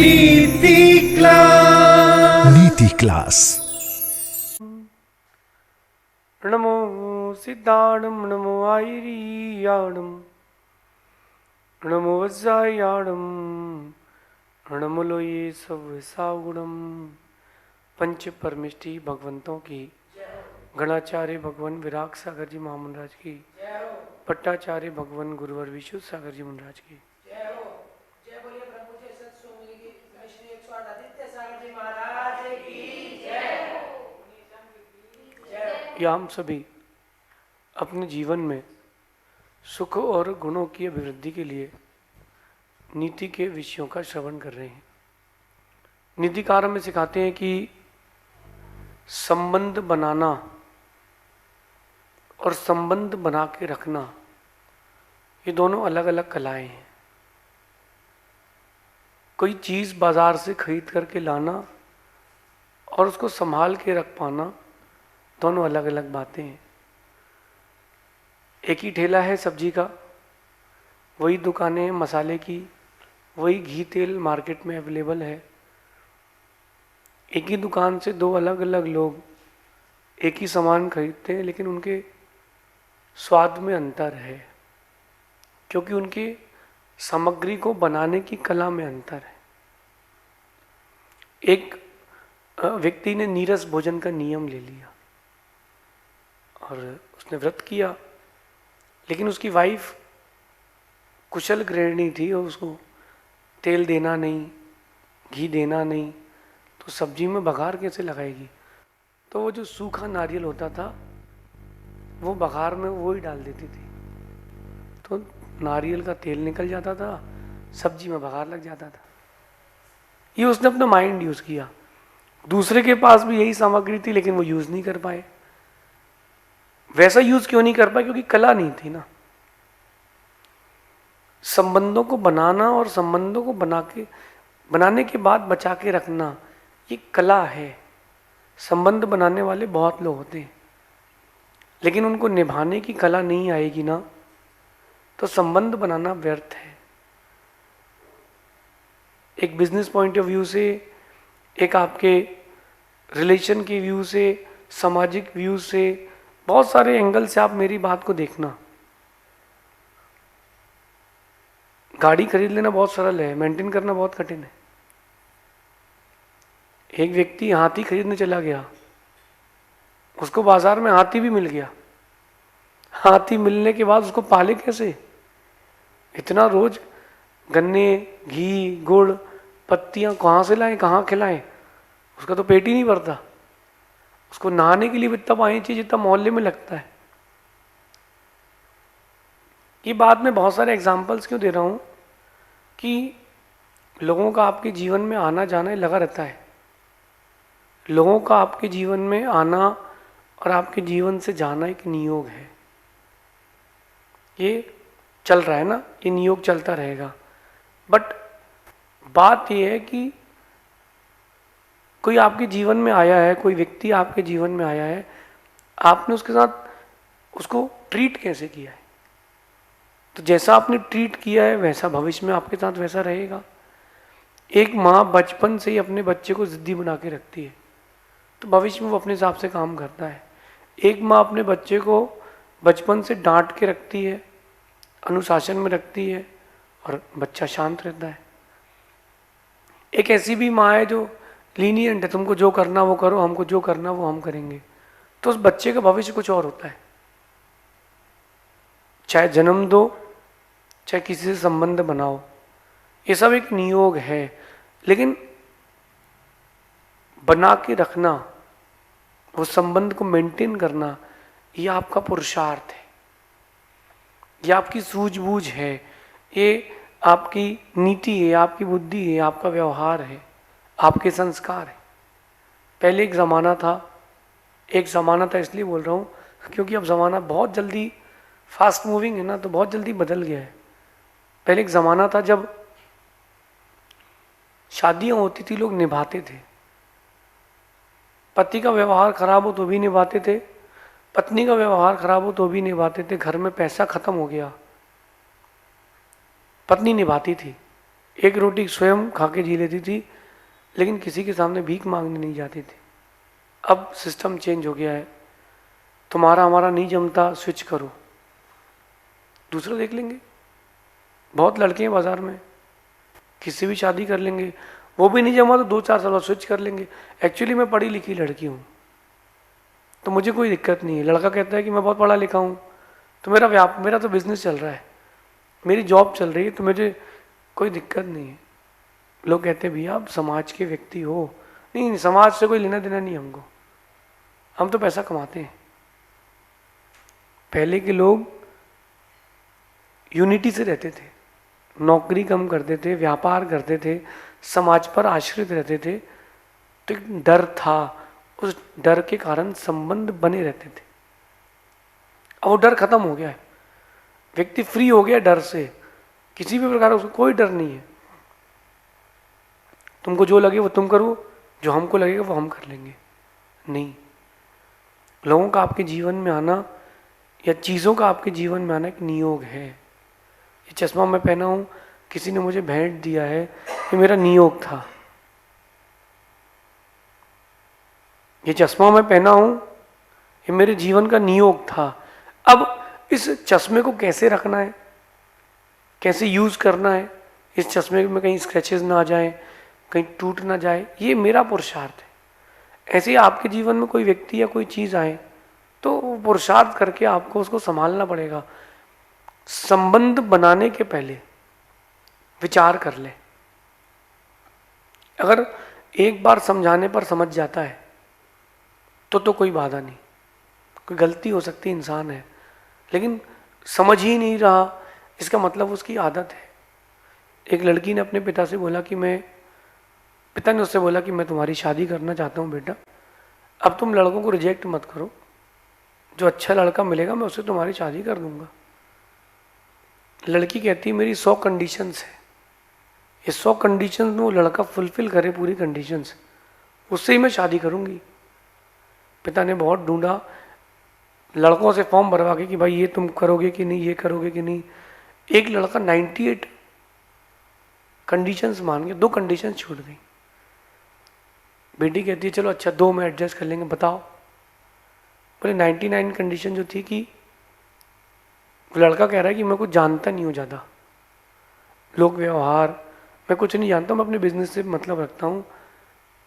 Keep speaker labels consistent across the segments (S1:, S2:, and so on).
S1: नीति क्लास।
S2: नीति क्लास।
S3: नमो सिद्धाणम नमो आयरियाणम नमो वज्रायाणम नमो लोये सब सागुणम। पंच परमिष्टि भगवंतों की, गणाचार्य भगवान विराग सागर जी महामंडराज की, पट्टाचार्य भगवान गुरुवर विशुद्ध सागर जी महाराज की। या हम सभी अपने जीवन में सुख और गुणों की अभिवृद्धि के लिए नीति के विषयों का श्रवण कर रहे हैं। नीतिकार हमें सिखाते हैं कि संबंध बनाना और संबंध बना के रखना, ये दोनों अलग अलग कलाएं हैं। कोई चीज़ बाजार से खरीद करके लाना और उसको संभाल के रख पाना, दोनों अलग अलग बातें हैं। एक ही ठेला है सब्जी का, वही दुकानें हैं मसाले की, वही घी तेल मार्केट में अवेलेबल है। एक ही दुकान से दो अलग अलग लोग एक ही सामान खरीदते हैं, लेकिन उनके स्वाद में अंतर है, क्योंकि उनकी सामग्री को बनाने की कला में अंतर है। एक व्यक्ति ने नीरस भोजन का नियम ले लिया और उसने व्रत किया, लेकिन उसकी वाइफ कुशल गृहिणी थी और उसको तेल देना नहीं, घी देना नहीं, तो सब्जी में बघार कैसे लगाएगी। तो वो जो सूखा नारियल होता था वो बघार में वो ही डाल देती थी, तो नारियल का तेल निकल जाता था, सब्जी में बघार लग जाता था। ये उसने अपना माइंड यूज किया। दूसरे के पास भी यही सामग्री थी, लेकिन वो यूज नहीं कर पाए। वैसा यूज क्यों नहीं कर पाए? क्योंकि कला नहीं थी ना। संबंधों को बनाना और संबंधों को बनाने के बाद बचा के रखना, ये कला है। संबंध बनाने वाले बहुत लोग होते हैं, लेकिन उनको निभाने की कला नहीं आएगी ना, तो संबंध बनाना व्यर्थ है। एक बिजनेस पॉइंट ऑफ व्यू से, एक आपके रिलेशन के व्यू से, सामाजिक व्यू से, बहुत सारे एंगल से आप मेरी बात को देखना। गाड़ी खरीद लेना बहुत सरल है, मेंटेन करना बहुत कठिन है। एक व्यक्ति हाथी खरीदने चला गया, उसको बाजार में हाथी भी मिल गया। हाथी मिलने के बाद उसको पाले कैसे? इतना रोज गन्ने, घी, गुड़, पत्तियां कहाँ से लाएं, कहाँ खिलाएं? उसका तो पेट ही नहीं भरता। उसको नहाने के लिए भी इतना पानी चाहिए जितना मोहल्ले में लगता है। ये बात मैं बहुत सारे एग्जाम्पल्स क्यों दे रहा हूँ कि लोगों का आपके जीवन में आना जाना लगा रहता है। लोगों का आपके जीवन में आना और आपके जीवन से जाना एक नियोग है। ये चल रहा है ना, ये नियोग चलता रहेगा। बट बात यह है कि कोई आपके जीवन में आया है, कोई व्यक्ति आपके जीवन में आया है, आपने उसके साथ उसको ट्रीट कैसे किया है। तो जैसा आपने ट्रीट किया है वैसा भविष्य में आपके साथ वैसा रहेगा। एक माँ बचपन से ही अपने बच्चे को जिद्दी बना के रखती है, तो भविष्य में वो अपने हिसाब से काम करता है। एक माँ अपने बच्चे को बचपन से डांट के रखती है, अनुशासन में रखती है, और बच्चा शांत रहता है। एक ऐसी भी माँ है जो लीनियंट है, तुमको जो करना वो करो, हमको जो करना वो हम करेंगे, तो उस बच्चे का भविष्य कुछ और होता है। चाहे जन्म दो, चाहे किसी से संबंध बनाओ, ये सब एक नियोग है। लेकिन बना के रखना, वो संबंध को मेंटेन करना, ये आपका पुरुषार्थ है, ये आपकी सूझबूझ है, ये आपकी नीति है, आपकी बुद्धि है, आपका व्यवहार है, आपके संस्कार है। पहले एक ज़माना था इसलिए बोल रहा हूँ क्योंकि अब ज़माना बहुत जल्दी फास्ट मूविंग है ना, तो बहुत जल्दी बदल गया है। पहले एक ज़माना था जब शादियाँ होती थी, लोग निभाते थे। पति का व्यवहार खराब हो तो भी निभाते थे, पत्नी का व्यवहार खराब हो तो भी निभाते थे। घर में पैसा खत्म हो गया, पत्नी निभाती थी। एक रोटी स्वयं खा के जी लेती थी, लेकिन किसी के सामने भीख मांगने नहीं जाती थी। अब सिस्टम चेंज हो गया है, तुम्हारा हमारा नहीं जमता, स्विच करो, दूसरा देख लेंगे। बहुत लड़के हैं बाजार में, किसी भी शादी कर लेंगे, वो भी नहीं जमा तो 2-4 साल बाद स्विच कर लेंगे। एक्चुअली मैं पढ़ी लिखी लड़की हूँ, तो मुझे कोई दिक्कत नहीं है। लड़का कहता है कि मैं बहुत पढ़ा लिखा हूँ, तो मेरा तो बिजनेस चल रहा है, मेरी जॉब चल रही है, तो मुझे कोई दिक्कत नहीं है। लोग कहते हैं भैया आप समाज के व्यक्ति हो। नहीं, समाज से कोई लेना देना नहीं हमको, हम तो पैसा कमाते हैं। पहले के लोग यूनिटी से रहते थे, नौकरी कम करते थे, व्यापार करते थे, समाज पर आश्रित रहते थे, तो एक डर था, उस डर के कारण संबंध बने रहते थे। अब वो डर खत्म हो गया है, व्यक्ति फ्री हो गया डर से, किसी भी प्रकार उसको कोई डर नहीं है। तुमको जो लगे वो तुम करो, जो हमको लगेगा वो हम कर लेंगे। नहीं, लोगों का आपके जीवन में आना या चीज़ों का आपके जीवन में आना एक नियोग है। ये चश्मा मैं पहना हूँ, किसी ने मुझे भेंट दिया है, ये मेरा नियोग था। ये चश्मा मैं पहना हूँ, ये मेरे जीवन का नियोग था। अब इस चश्मे को कैसे रखना है, कैसे यूज करना है, इस चश्मे में कहीं स्क्रैचेस ना आ जाए, कहीं टूट ना जाए, ये मेरा पुरुषार्थ है। ऐसे ही आपके जीवन में कोई व्यक्ति या कोई चीज आए तो पुरुषार्थ करके आपको उसको संभालना पड़ेगा। संबंध बनाने के पहले विचार कर ले। अगर एक बार समझाने पर समझ जाता है तो कोई बाधा नहीं, कोई गलती हो सकती, इंसान है, लेकिन समझ ही नहीं रहा, इसका मतलब उसकी आदत है। एक लड़की ने अपने पिता से बोला कि पिता ने उससे बोला कि मैं तुम्हारी शादी करना चाहता हूँ बेटा, अब तुम लड़कों को रिजेक्ट मत करो, जो अच्छा लड़का मिलेगा मैं उससे तुम्हारी शादी कर दूंगा। लड़की कहती है मेरी 100 कंडीशंस है, ये 100 कंडीशंस में वो लड़का फुलफिल करे पूरी कंडीशंस, उससे ही मैं शादी करूंगी। पिता ने बहुत ढूंढा, लड़कों से फॉर्म भरवा के कि भाई ये तुम करोगे कि नहीं, ये करोगे कि नहीं। एक लड़का 98 कंडीशंस मान के 2 कंडीशंस छूट गई। बेटी कहती है चलो अच्छा 2 में एडजस्ट कर लेंगे, बताओ। बोले 99 कंडीशन जो थी कि लड़का कह रहा है कि मैं कुछ जानता नहीं हूँ ज़्यादा, लोक व्यवहार मैं कुछ नहीं जानता, मैं अपने बिजनेस से मतलब रखता हूँ।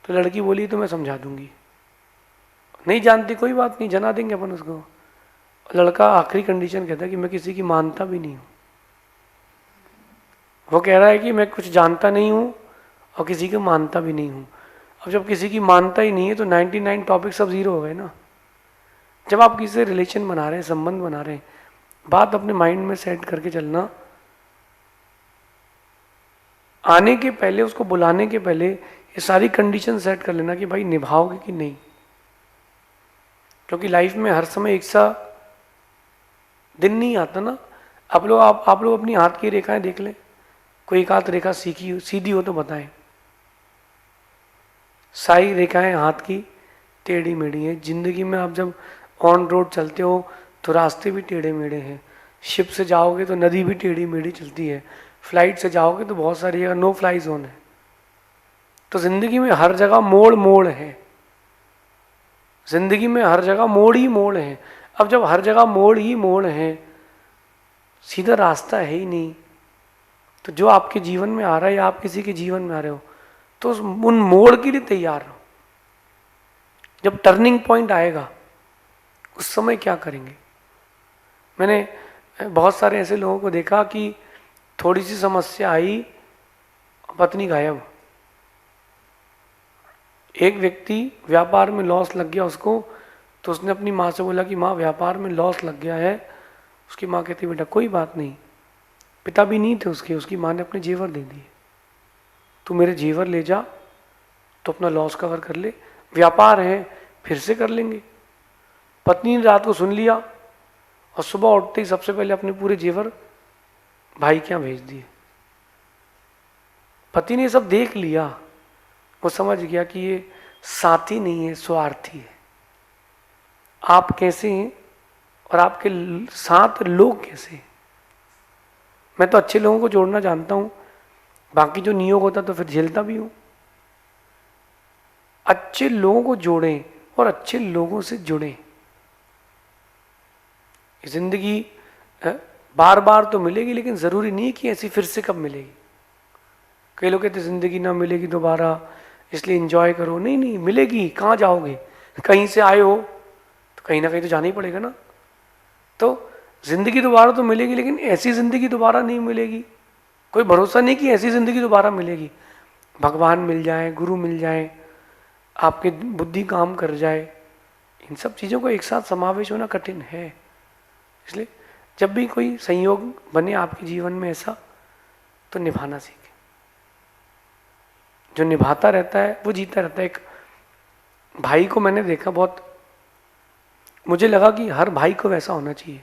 S3: तो लड़की बोली तो मैं समझा दूंगी, नहीं जानती कोई बात नहीं, जना देंगे अपन उसको। लड़का आखिरी कंडीशन कहता है कि मैं किसी की मानता भी नहीं हूँ। वो कह रहा है कि मैं कुछ जानता नहीं हूँ और किसी को मानता भी नहीं हूँ। अब जब किसी की मानता ही नहीं है तो 99 टॉपिक सब जीरो हो गए ना। जब आप किसी से रिलेशन बना रहे हैं, संबंध बना रहे हैं, बात अपने माइंड में सेट करके चलना। आने के पहले, उसको बुलाने के पहले ये सारी कंडीशन सेट कर लेना कि भाई निभाओगे कि नहीं। क्योंकि लाइफ में हर समय एक सा दिन नहीं आता ना। आप लोग अपनी हाथ की रेखाएं देख लें, कोई एक आध रेखा सीधी हो तो बताएं। सारी रेखाएं हाथ की टेढ़ी मेढ़ी है। जिंदगी में आप जब ऑन रोड चलते हो तो रास्ते भी टेढ़े मेढ़े हैं। शिप से जाओगे तो नदी भी टेढ़ी मेढ़ी चलती है। फ्लाइट से जाओगे तो बहुत सारी जगह नो फ्लाई जोन है। तो जिंदगी में हर जगह मोड़ मोड़ है, जिंदगी में हर जगह मोड़ ही मोड़ है। अब जब हर जगह मोड़ ही मोड़ है, सीधा रास्ता है ही नहीं, तो जो आपके जीवन में आ रहा है या आप किसी के जीवन में आ रहे हो तो उन मोड़ के लिए तैयार रहो। जब टर्निंग पॉइंट आएगा उस समय क्या करेंगे। मैंने बहुत सारे ऐसे लोगों को देखा कि थोड़ी सी समस्या आई, पत्नी गायब। एक व्यक्ति व्यापार में लॉस लग गया उसको, तो उसने अपनी माँ से बोला कि माँ व्यापार में लॉस लग गया है। उसकी माँ कहती बेटा कोई बात नहीं, पिता भी नहीं थे उसकी माँ ने अपने जेवर दे दिए, तू मेरे जेवर ले जा तो अपना लॉस कवर कर ले, व्यापार है फिर से कर लेंगे। पत्नी ने रात को सुन लिया और सुबह उठते ही सबसे पहले अपने पूरे जेवर भाई के यहाँ भेज दिए। पति ने सब देख लिया, वो समझ गया कि ये साथी नहीं है, स्वार्थी है। आप कैसे हैं और आपके साथ लोग कैसे हैं। मैं तो अच्छे लोगों को जोड़ना जानता हूँ, बाकी जो नियोग होता तो फिर झेलता भी हूं। अच्छे लोगों को जोड़ें और अच्छे लोगों से जुड़ें। जिंदगी बार बार तो मिलेगी, लेकिन जरूरी नहीं है कि ऐसी फिर से कब मिलेगी। कई लोग कहते जिंदगी ना मिलेगी दोबारा, इसलिए एंजॉय करो। नहीं नहीं, मिलेगी। कहाँ जाओगे? कहीं से आए हो तो कहीं ना कहीं तो जाना ही पड़ेगा ना। तो जिंदगी दोबारा तो मिलेगी, लेकिन ऐसी जिंदगी दोबारा नहीं मिलेगी। कोई भरोसा नहीं कि ऐसी जिंदगी दोबारा मिलेगी। भगवान मिल जाए, गुरु मिल जाए, आपकी बुद्धि काम कर जाए, इन सब चीज़ों को एक साथ समावेश होना कठिन है। इसलिए जब भी कोई संयोग बने आपके जीवन में ऐसा, तो निभाना सीखें। जो निभाता रहता है वो जीता रहता है। एक भाई को मैंने देखा, बहुत मुझे लगा कि हर भाई को वैसा होना चाहिए,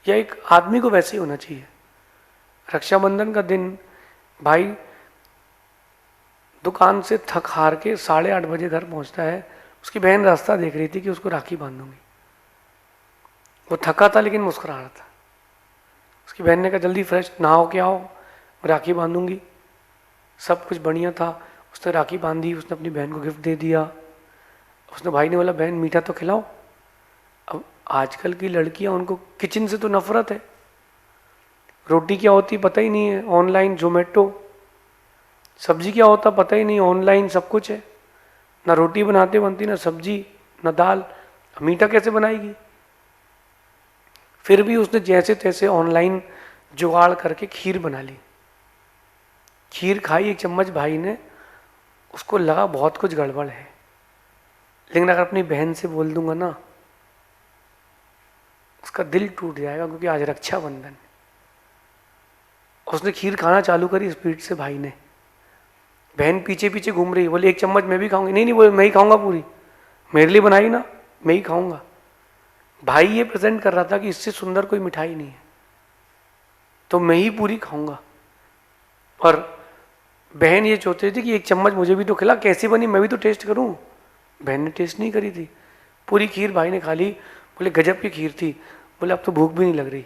S3: या एक आदमी को वैसे ही होना चाहिए। रक्षाबंधन का दिन भाई दुकान से थक हार के 8:30 बजे घर पहुंचता है। उसकी बहन रास्ता देख रही थी कि उसको राखी बांधूंगी। वो थका था लेकिन मुस्कुरा रहा था। उसकी बहन ने कहा जल्दी फ्रेश नहाओ के आओ, राखी बांधूंगी। सब कुछ बढ़िया था। उसने राखी बांधी, उसने अपनी बहन को गिफ्ट दे दिया। उसने भाई ने बोला बहन मीठा तो खिलाओ। अब आजकल की लड़कियां, उनको किचन से तो नफरत है। रोटी क्या होती पता ही नहीं है, ऑनलाइन जोमेटो। सब्जी क्या होता पता ही नहीं, ऑनलाइन सब कुछ है। ना रोटी बनाते बनती, ना सब्जी, ना दाल। मीठा कैसे बनाएगी? फिर भी उसने जैसे तैसे ऑनलाइन जुगाड़ करके खीर बना ली। खीर खाई 1 चम्मच भाई ने, उसको लगा बहुत कुछ गड़बड़ है। लेकिन अगर अपनी बहन से बोल दूंगा ना, उसका दिल टूट जाएगा, क्योंकि आज रक्षाबंधन है। उसने खीर खाना चालू करी स्पीड से भाई ने। बहन पीछे पीछे घूम रही, बोले 1 चम्मच मैं भी खाऊंगी। नहीं नहीं, बोले मैं ही खाऊंगा पूरी, मेरे लिए बनाई ना, मैं ही खाऊंगा। भाई ये प्रेजेंट कर रहा था कि इससे सुंदर कोई मिठाई नहीं है, तो मैं ही पूरी खाऊंगा। और बहन ये सोच रही थी कि 1 चम्मच मुझे भी तो खिला, कैसी बनी मैं भी तो टेस्ट करूं। बहन ने टेस्ट नहीं करी थी, पूरी खीर भाई ने खा ली। बोले गजब की खीर थी। बोले अब तो भूख भी नहीं लग रही।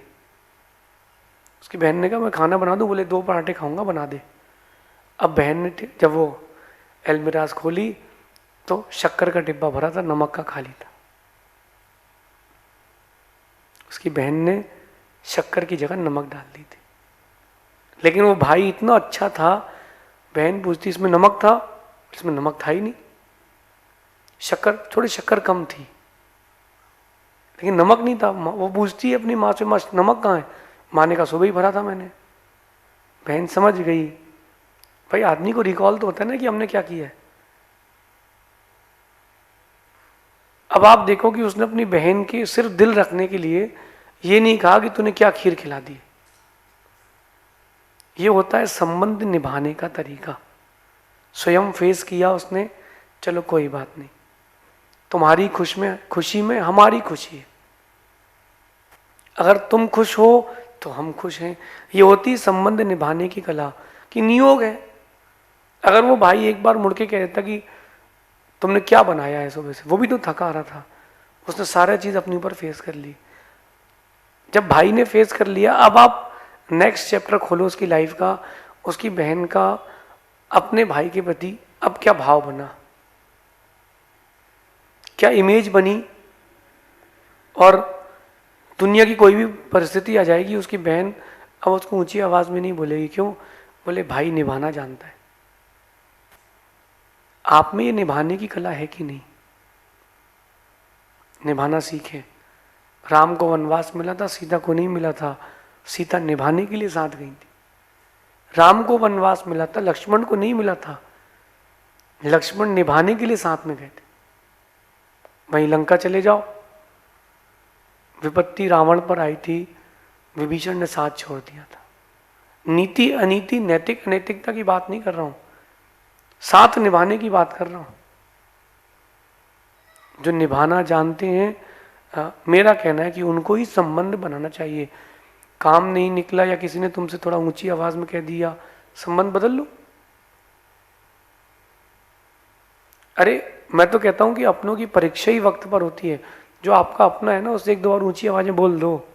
S3: उसकी बहन ने कहा मैं खाना बना दूं। बोले 2 पराठे खाऊंगा, बना दे। अब बहन ने जब वो एलमिराज खोली तो शक्कर का डिब्बा भरा था, नमक का खाली था। उसकी बहन ने शक्कर की जगह नमक डाल दी थी। लेकिन वो भाई इतना अच्छा था, बहन पूछती इसमें नमक था, इसमें नमक था ही नहीं। शक्कर, थोड़ी शक्कर कम थी, लेकिन नमक नहीं था। वो पूछती है अपनी माँ से, माँ नमक कहाँ है? माँ ने कहा सुबह ही भरा था मैंने। बहन समझ गई। भाई आदमी को रिकॉल तो होता है ना कि हमने क्या किया है। अब आप देखो कि उसने अपनी बहन के सिर्फ दिल रखने के लिए ये नहीं कहा कि तूने क्या खीर खिला दी। ये होता है संबंध निभाने का तरीका। स्वयं फेस किया उसने, चलो कोई बात नहीं, तुम्हारी खुशी में हमारी खुशी है। अगर तुम खुश हो तो हम खुश हैं। ये होती संबंध निभाने की कला कि नियोग है। अगर वो भाई एक बार मुड़ के कह देता कि तुमने क्या बनाया है सुबह से, वो भी तो थका आ रहा था, उसने सारा चीज अपने ऊपर फेस कर ली। जब भाई ने फेस कर लिया, अब आप नेक्स्ट चैप्टर खोलो उसकी लाइफ का, उसकी बहन का अपने भाई के प्रति अब क्या भाव बना, क्या इमेज बनी। और दुनिया की कोई भी परिस्थिति आ जाएगी, उसकी बहन अब उसको ऊंची आवाज में नहीं बोलेगी। क्यों? बोले भाई निभाना जानता है। आप में ये निभाने की कला है कि नहीं? निभाना सीखें। राम को वनवास मिला था, सीता को नहीं मिला था। सीता निभाने के लिए साथ गई थी। राम को वनवास मिला था, लक्ष्मण को नहीं मिला था। लक्ष्मण निभाने के लिए साथ में गए थे। वहीं लंका चले जाओ, विपत्ति रावण पर आई थी, विभीषण ने साथ छोड़ दिया था। नीति अनीति, नैतिक अनैतिकता की बात नहीं कर रहा हूं, साथ निभाने की बात कर रहा हूं। जो निभाना जानते हैं, मेरा कहना है कि उनको ही संबंध बनाना चाहिए। काम नहीं निकला या किसी ने तुमसे थोड़ा ऊंची आवाज में कह दिया, संबंध बदल लो। अरे मैं तो कहता हूं कि अपनों की परीक्षा ही वक्त पर होती है। जो आपका अपना है ना, उससे 1-2 बार ऊंची आवाज में बोल दो,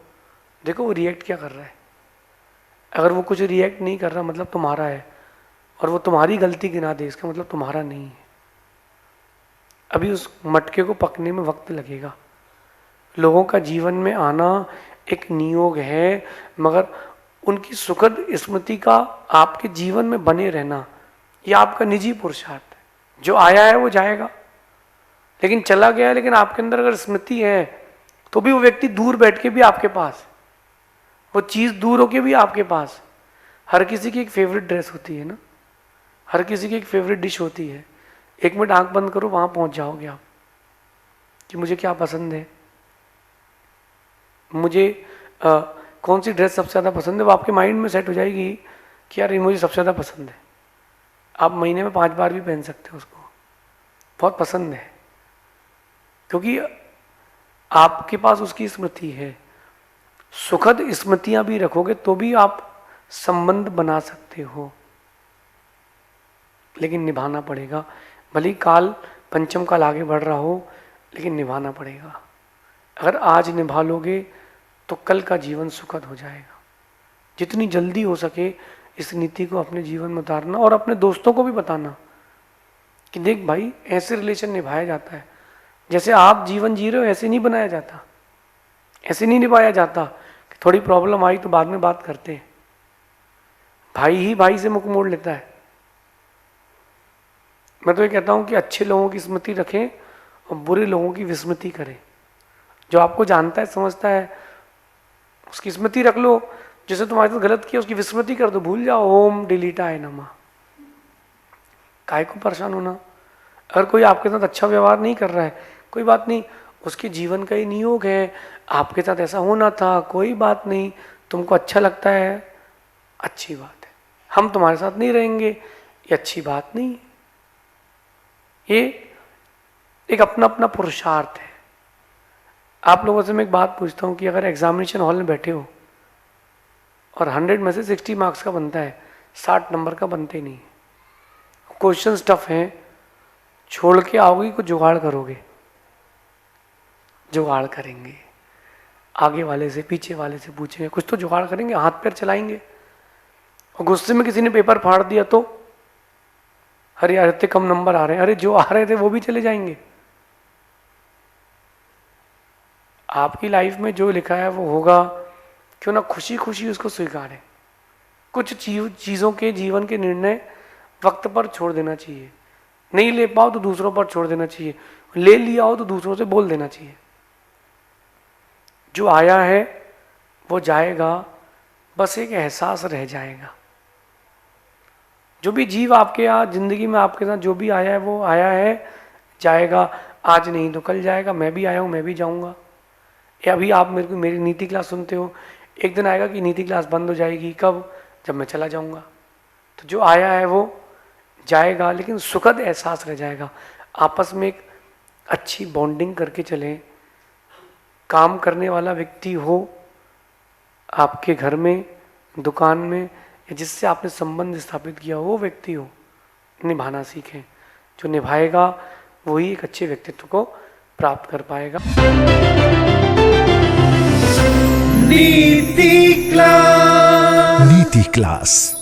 S3: देखो वो रिएक्ट क्या कर रहा है। अगर वो कुछ रिएक्ट नहीं कर रहा, मतलब तुम्हारा है, और वो तुम्हारी गलती गिना दे, इसका मतलब तुम्हारा नहीं है। अभी उस मटके को पकने में वक्त लगेगा। लोगों का जीवन में आना एक नियोग है, मगर उनकी सुखद स्मृति का आपके जीवन में बने रहना यह आपका निजी पुरुषार्थ है। जो आया है वो जाएगा, लेकिन चला गया है, लेकिन आपके अंदर अगर स्मृति है तो भी वो व्यक्ति दूर बैठ के भी आपके पास, वो चीज़ दूर होके भी आपके पास। हर किसी की एक फेवरेट ड्रेस होती है ना, हर किसी की एक फेवरेट डिश होती है। एक मिनट आंख बंद करो, वहां पहुंच जाओगे आप कि मुझे क्या पसंद है, मुझे कौन सी ड्रेस सबसे ज़्यादा पसंद है। वो आपके माइंड में सेट हो जाएगी कि यार ये मुझे सबसे ज़्यादा पसंद है। आप महीने में 5 बार भी पहन सकते हो उसको, बहुत पसंद है, क्योंकि आपके पास उसकी स्मृति है। सुखद स्मृतियां भी रखोगे तो भी आप संबंध बना सकते हो, लेकिन निभाना पड़ेगा। भले ही काल पंचम काल आगे बढ़ रहा हो, लेकिन निभाना पड़ेगा। अगर आज निभा लोगे तो कल का जीवन सुखद हो जाएगा। जितनी जल्दी हो सके इस नीति को अपने जीवन में उतारना और अपने दोस्तों को भी बताना कि देख भाई, ऐसे रिलेशन निभाया जाता है। जैसे आप जीवन जी रहे हो ऐसे नहीं बनाया जाता, ऐसे नहीं निभाया जाता कि थोड़ी प्रॉब्लम आई तो बाद में बात करते हैं। भाई ही भाई से मुख मोड़ लेता है। मैं तो ये कहता हूं कि अच्छे लोगों की स्मृति रखें और बुरे लोगों की विस्मृति करें। जो आपको जानता है, समझता है, उसकी स्मृति रख लो। जिसे तुम्हारे साथ गलत किया उसकी विस्मृति कर दो, भूल जाओ। ओम डिलीटाय नमः। काय को परेशान होना। अगर कोई आपके साथ अच्छा व्यवहार नहीं कर रहा है, कोई बात नहीं, उसके जीवन का ही नियोग है। आपके साथ ऐसा होना था, कोई बात नहीं। तुमको अच्छा लगता है, अच्छी बात है। हम तुम्हारे साथ नहीं रहेंगे, ये अच्छी बात नहीं है। ये एक अपना अपना पुरुषार्थ है। आप लोगों से मैं एक बात पूछता हूँ कि अगर एग्जामिनेशन हॉल में बैठे हो और 100 में से 60 मार्क्स का बनता है, 60 नंबर का बनते ही नहीं, क्वेश्चन टफ हैं, छोड़ के आओगे, कुछ जुगाड़ करोगे? जुगाड़ करेंगे। आगे वाले से, पीछे वाले से पूछेंगे, कुछ तो जुगाड़ करेंगे, हाथ पैर चलाएंगे। और गुस्से में किसी ने पेपर फाड़ दिया तो अरे यार इतने कम नंबर आ रहे हैं, अरे जो आ रहे थे वो भी चले जाएंगे। आपकी लाइफ में जो लिखा है वो होगा, क्यों ना खुशी खुशी उसको स्वीकारें। कुछ चीज़ों के जीवन के निर्णय वक्त पर छोड़ देना चाहिए। नहीं ले पाओ तो दूसरों पर छोड़ देना चाहिए, ले लिया हो तो दूसरों से बोल देना चाहिए। जो आया है वो जाएगा, बस एक एहसास रह जाएगा। जो भी जीव आपके यहाँ जिंदगी में आपके साथ जो भी आया है वो आया है, जाएगा। आज नहीं तो कल जाएगा। मैं भी आया हूँ, मैं भी जाऊँगा। या अभी आप मेरी नीति क्लास सुनते हो, एक दिन आएगा कि नीति क्लास बंद हो जाएगी। कब? जब मैं चला जाऊँगा। तो जो आया है वो जाएगा, लेकिन सुखद एहसास रह जाएगा। आपस में एक अच्छी बॉन्डिंग करके चलें। काम करने वाला व्यक्ति हो आपके घर में, दुकान में, या जिससे आपने संबंध स्थापित किया हो, वो व्यक्ति हो, निभाना सीखें। जो निभाएगा वही एक अच्छे व्यक्तित्व को प्राप्त कर पाएगा।
S1: नीति क्लास।
S2: नीति क्लास।